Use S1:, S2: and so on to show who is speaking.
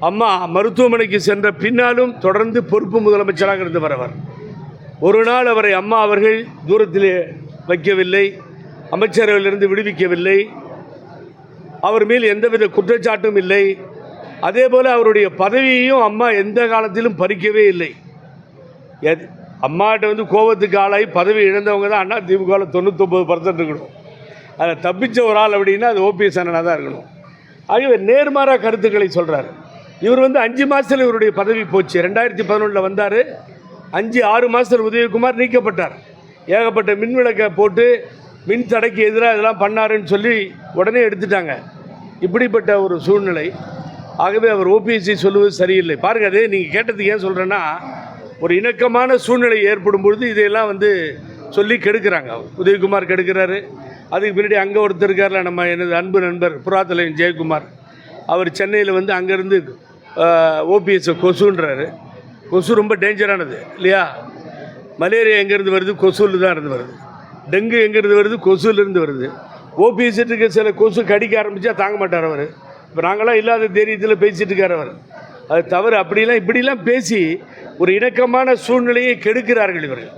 S1: அம்மா மருத்துவமனைக்கு சென்ற பின்னாலும் தொடர்ந்து பொறுப்பு முதலமைச்சராக இருந்து வரவர். ஒரு நாள் அவரை அம்மா அவர்கள் தூரத்திலே வைக்கவில்லை, அமைச்சரவையிலிருந்து விடுவிக்கவில்லை, அவர் மேல் எந்தவித குற்றச்சாட்டும் இல்லை. அதேபோல் அவருடைய பதவியையும் அம்மா எந்த காலத்திலும் பறிக்கவே இல்லை. அம்மாட்ட கோபத்துக்கு ஆளாகி பதவி இழந்தவங்க தான் அண்ணா திமுகவில் 99% இருக்கணும். அதை தப்பிச்ச ஒரு ஆள் அப்படின்னா அது ஓபிஎஸ் அண்ணனாக தான் இருக்கணும். ஆகவே நேர்மாறாக கருத்துக்களை சொல்கிறார். இவர் 5 மாதத்தில் இவருடைய பதவி போச்சு. 2011 வந்தார், 5-6 மாதத்தில் உதயகுமார் நீக்கப்பட்டார். ஏகப்பட்ட மின் விளக்கை போட்டு மின் தடைக்கு எதிராக இதெல்லாம் பண்ணாருன்னு சொல்லி உடனே எடுத்துட்டாங்க. இப்படிப்பட்ட ஒரு சூழ்நிலை. ஆகவே அவர் ஓபிஎஸ்சி சொல்லுவது சரியில்லை. பாருங்கள், அதே நீங்கள் கேட்டதுக்கு ஏன் சொல்கிறேன்னா, ஒரு இணக்கமான சூழ்நிலை ஏற்படும் பொழுது இதையெல்லாம் சொல்லி கெடுக்கிறாங்க. உதயகுமார் கெடுக்கிறாரு. அதுக்கு பின்னாடி அங்கே ஒருத்தர் இருக்கார்ல, நம்ம எனது அன்பு நண்பர் புறாத்தலைவன் ஜெயக்குமார், அவர் சென்னையில் அங்கேருந்து ஓபிஎஸ்ஸை கொசுன்றாரு. கொசு ரொம்ப டேஞ்சரானது இல்லையா? மலேரியா எங்கேருந்து வருது? கொசுவில் தான் இருந்து வருது. டெங்கு எங்கேருந்து வருது? கொசுலேருந்து வருது. ஓபிஎஸ்ஸுக்கு சில கொசு கடிக்க ஆரம்பித்தா தாங்க மாட்டார் அவர். இப்போ நாங்களாம் இல்லாத தைரியத்தில் பேசிகிட்டு இருக்கார் அவர். அது தவறு. இப்படிலாம் பேசி ஒரு இணக்கமான சூழ்நிலையை கெடுக்கிறார்கள் இவர்கள்.